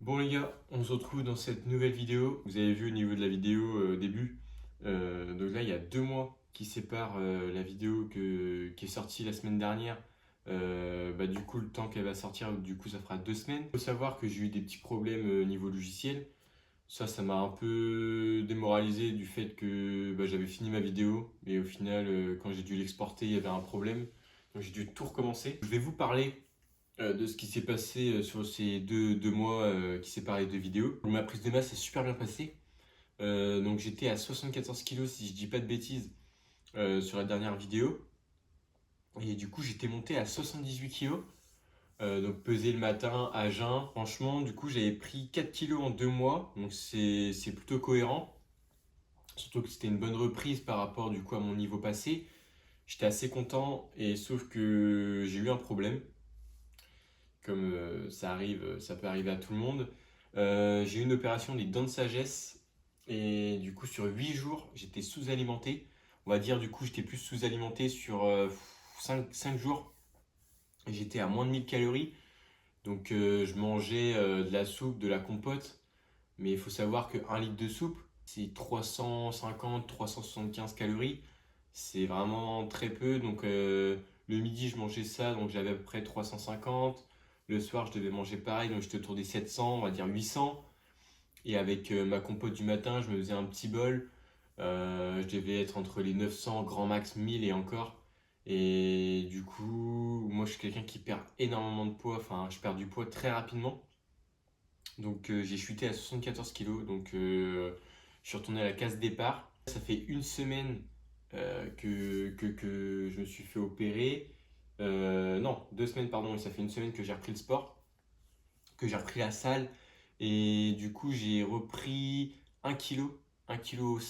Bon les gars, on se retrouve dans cette nouvelle vidéo. Vous avez vu au niveau de la vidéo début, donc là il y a 2 mois qui séparent la vidéo qui est sortie la semaine dernière. Du coup le temps qu'elle va sortir, du coup ça fera 2 semaines. Il faut savoir que j'ai eu des petits problèmes niveau logiciel. Ça m'a un peu démoralisé du fait que j'avais fini ma vidéo, mais au final quand j'ai dû l'exporter il y avait un problème. Donc j'ai dû tout recommencer. Je vais vous parler de ce qui s'est passé sur ces deux mois qui séparaient les 2 vidéos. Donc, ma prise de masse s'est super bien passée. Donc j'étais à 74 kg si je dis pas de bêtises sur la dernière vidéo. Et du coup j'étais monté à 78 kg. Donc pesé le matin à jeun. Franchement du coup j'avais pris 4 kg en 2 mois. Donc c'est plutôt cohérent. Surtout que c'était une bonne reprise par rapport du coup à mon niveau passé. J'étais assez content et sauf que j'ai eu un problème. Comme ça peut arriver à tout le monde. J'ai eu une opération des dents de sagesse et du coup sur 8 jours j'étais sous-alimenté. On va dire du coup j'étais plus sous-alimenté sur 5 jours. J'étais à moins de 1000 calories. Donc je mangeais de la soupe, de la compote. Mais il faut savoir que 1 litre de soupe c'est 350-375 calories. C'est vraiment très peu. Donc le midi je mangeais ça, donc j'avais à peu près 350. Le soir, je devais manger pareil, donc j'étais autour des 700, on va dire 800. Et avec ma compote du matin, je me faisais un petit bol. Je devais être entre les 900, grand max 1000 et encore. Et du coup, moi je suis quelqu'un qui perd énormément de poids. Enfin, je perds du poids très rapidement. Donc j'ai chuté à 74 kg. Donc je suis retourné à la case départ. Ça fait 1 semaine que je me suis fait opérer. Non, 2 semaines, pardon, et ça fait 1 semaine que j'ai repris le sport, que j'ai repris la salle, et du coup j'ai repris 1 kg, 1,5 kg,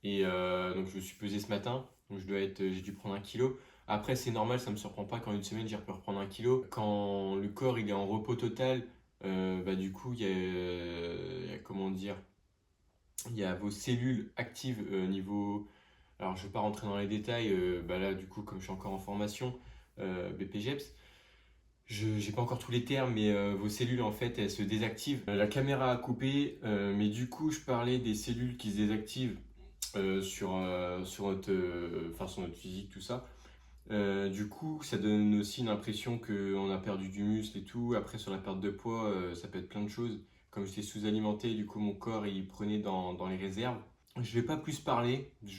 et donc je me suis pesé ce matin, donc j'ai dû prendre 1 kg. Après c'est normal, ça me surprend pas qu'en 1 semaine j'ai pu reprendre 1 kg. Quand le corps il est en repos total, du coup il y a comment dire, il y a vos cellules actives niveau. Alors, je ne vais pas rentrer dans les détails. Là, du coup, comme je suis encore en formation BPGEPS, je n'ai pas encore tous les termes, mais vos cellules, en fait, elles se désactivent. La caméra a coupé, mais du coup, je parlais des cellules qui se désactivent sur notre physique, tout ça. Du coup, ça donne aussi une impression qu'on a perdu du muscle et tout. Après, sur la perte de poids, ça peut être plein de choses. Comme j'étais sous-alimenté, du coup, mon corps, il prenait dans les réserves. Je vais pas plus parler, la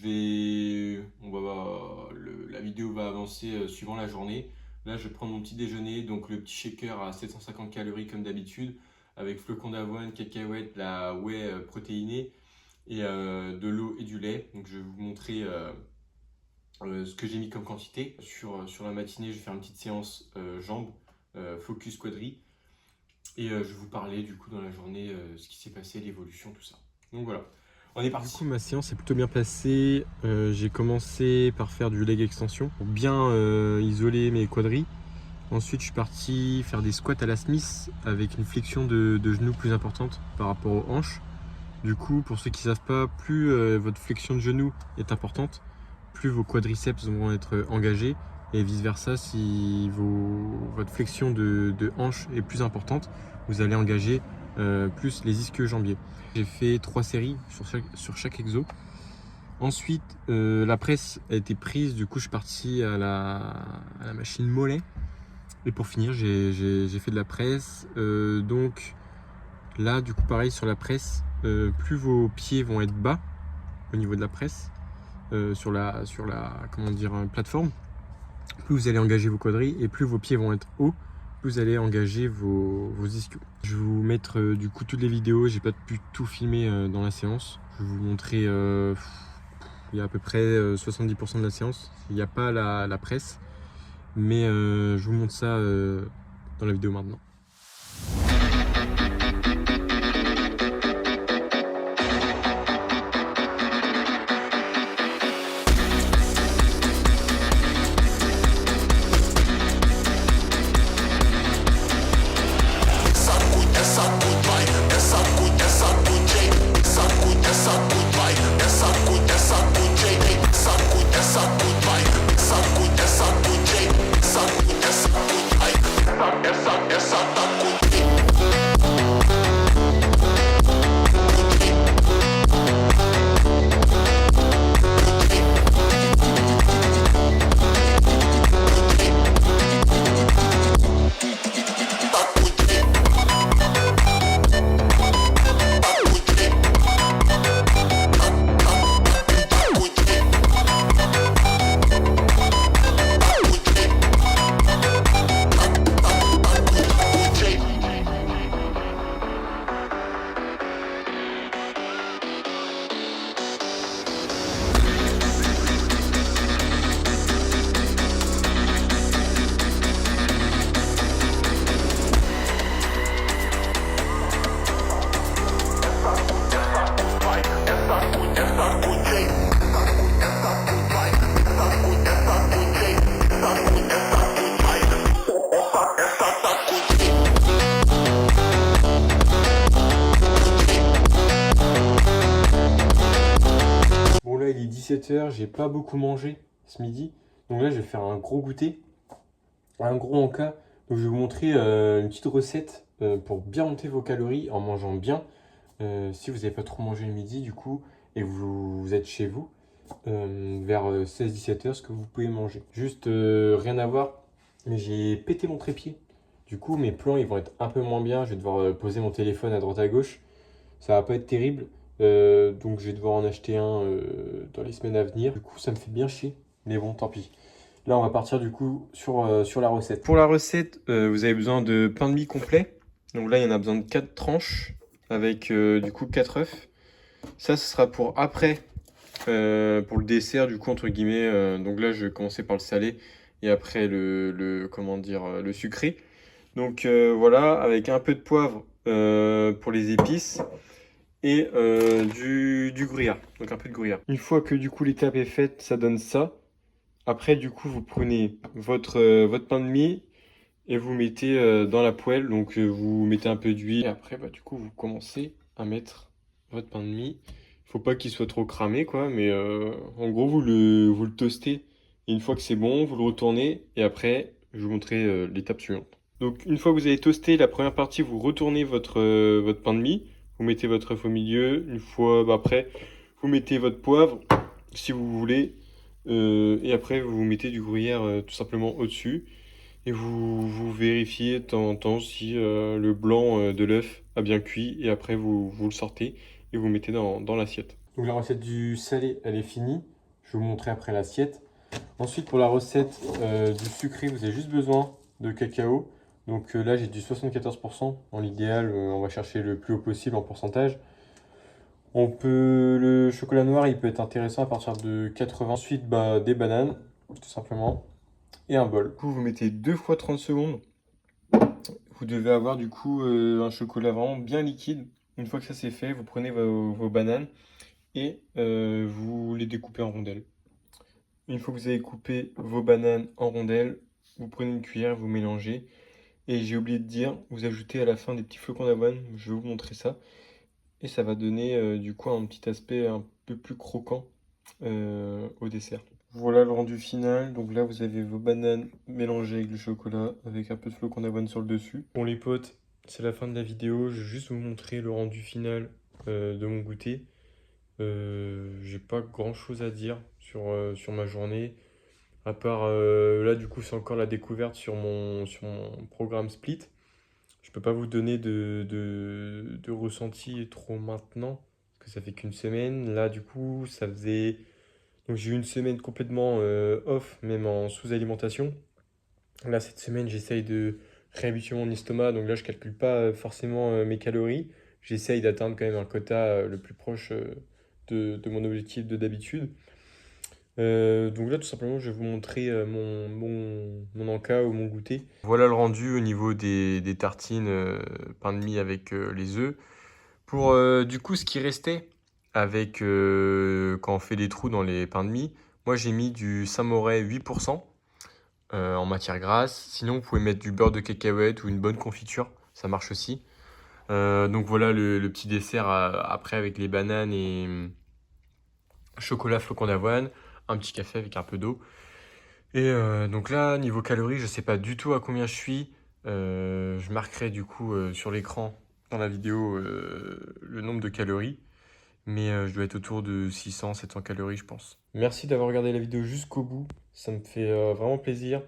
vidéo va avancer suivant la journée. Là, je vais prendre mon petit déjeuner, donc le petit shaker à 750 calories comme d'habitude, avec flocons d'avoine, cacahuètes, la whey protéinée et de l'eau et du lait. Donc, je vais vous montrer ce que j'ai mis comme quantité. Sur la matinée, je vais faire une petite séance jambes, focus quadri. Et je vais vous parler du coup dans la journée ce qui s'est passé, l'évolution, tout ça. Donc voilà. On est parti. Du coup, ma séance est plutôt bien passée. J'ai commencé par faire du leg extension pour bien isoler mes quadris. Ensuite, je suis parti faire des squats à la Smith avec une flexion de genoux plus importante par rapport aux hanches. Du coup, pour ceux qui ne savent pas, plus votre flexion de genoux est importante, plus vos quadriceps vont être engagés. Et vice versa, si votre flexion de hanche est plus importante, vous allez engager plus les ischio-jambiers. J'ai fait 3 séries sur chaque exo. Ensuite, la presse a été prise, du coup je suis parti à la machine mollet. Et pour finir, j'ai fait de la presse. Donc là, du coup pareil sur la presse, plus vos pieds vont être bas au niveau de la presse, sur la plateforme, plus vous allez engager vos quadris, et plus vos pieds vont être hauts, plus vous allez engager vos ischios. Je vais vous mettre du coup toutes les vidéos. J'ai pas pu tout filmer dans la séance. Je vais vous montrer il y a à peu près 70% de la séance. Il n'y a pas la presse, mais je vous montre ça dans la vidéo maintenant. Essa Là, il est 17h, j'ai pas beaucoup mangé ce midi. Donc là, je vais faire un gros goûter, un gros encas. Donc je vais vous montrer une petite recette pour bien monter vos calories en mangeant bien. Si vous n'avez pas trop mangé le midi, du coup, et vous êtes chez vous, vers 16-17 heures, ce que vous pouvez manger. Juste rien à voir, mais j'ai pété mon trépied. Du coup, mes plans, ils vont être un peu moins bien. Je vais devoir poser mon téléphone à droite à gauche. Ça va pas être terrible. Donc je vais devoir en acheter un dans les semaines à venir. Du coup, ça me fait bien chier. Mais bon, tant pis. Là, on va partir du coup sur la recette. Pour la recette, vous avez besoin de pain de mie complet. Donc là, il y en a besoin de 4 tranches avec du coup 4 œufs. Ça, ce sera pour après, pour le dessert, du coup, entre guillemets. Donc là, je vais commencer par le salé et après comment dire, le sucré. Donc voilà, avec un peu de poivre pour les épices et du gruyère. Donc un peu de gruyère. Une fois que du coup l'étape est faite, ça donne ça. Après, du coup, vous prenez votre pain de mie et vous mettez dans la poêle. Donc vous mettez un peu d'huile. Et après, bah, du coup, vous commencez à mettre votre pain de mie. Faut pas qu'il soit trop cramé, quoi. Mais en gros, vous le toastez. Et une fois que c'est bon, vous le retournez. Et après, je vous montrer l'étape suivante. Donc une fois que vous avez toasté la première partie, vous retournez votre pain de mie. Vous mettez votre œuf au milieu. Une fois bah, après, vous mettez votre poivre, si vous voulez. Et après, vous mettez du gruyère tout simplement au-dessus. Et vous vérifiez de temps en temps si le blanc de l'œuf a bien cuit. Et après, vous le sortez et vous mettez dans l'assiette. Donc la recette du salé, elle est finie. Je vais vous montrer après l'assiette. Ensuite, pour la recette du sucré, vous avez juste besoin de cacao. Donc là, j'ai du 74%. Dans l'idéal, on va chercher le plus haut possible en pourcentage. Le chocolat noir, il peut être intéressant à partir de 80. Ensuite, bah, des bananes, tout simplement, et un bol. Du coup, vous mettez 2 fois 30 secondes. Vous devez avoir du coup un chocolat vraiment bien liquide. Une fois que ça c'est fait, vous prenez vos bananes et vous les découpez en rondelles. Une fois que vous avez coupé vos bananes en rondelles, vous prenez une cuillère, vous mélangez. Et j'ai oublié de dire, vous ajoutez à la fin des petits flocons d'avoine. Je vais vous montrer ça. Et ça va donner du coup un petit aspect un peu plus croquant au dessert. Voilà le rendu final. Donc là, vous avez vos bananes mélangées avec du chocolat, avec un peu de flocons d'avoine sur le dessus. Bon les potes, c'est la fin de la vidéo. Je vais juste vous montrer le rendu final de mon goûter. J'ai pas grand chose à dire sur ma journée. À part là, du coup, c'est encore la découverte sur mon programme Split. Je peux pas vous donner de ressenti trop maintenant, parce que ça fait qu'une semaine. Là, du coup, ça faisait. Donc, j'ai eu une semaine complètement off, même en sous-alimentation. Là, cette semaine, j'essaye de réhabituer mon estomac. Donc là, je calcule pas forcément mes calories. J'essaye d'atteindre quand même un quota le plus proche de mon objectif de d'habitude. Donc là, tout simplement, je vais vous montrer mon encas ou mon goûter. Voilà le rendu au niveau des tartines pain de mie avec les œufs. Pour du coup, ce qui restait avec quand on fait des trous dans les pains de mie, moi j'ai mis du Samouraï 8% en matière grasse. Sinon, vous pouvez mettre du beurre de cacahuète ou une bonne confiture, ça marche aussi. Donc voilà le petit dessert après avec les bananes et chocolat flocon d'avoine, un petit café avec un peu d'eau. Et donc là, niveau calories, je sais pas du tout à combien je suis. Je marquerai du coup sur l'écran dans la vidéo le nombre de calories. Mais je dois être autour de 600-700 calories, je pense. Merci d'avoir regardé la vidéo jusqu'au bout. Ça me fait vraiment plaisir.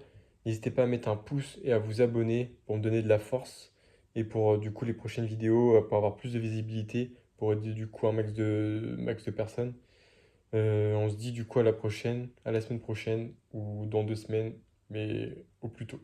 N'hésitez pas à mettre un pouce et à vous abonner pour me donner de la force. Et pour du coup les prochaines vidéos, pour avoir plus de visibilité, pour aider du coup un max de personnes. On se dit du coup à la prochaine, à la semaine prochaine ou dans 2 semaines, mais au plus tôt.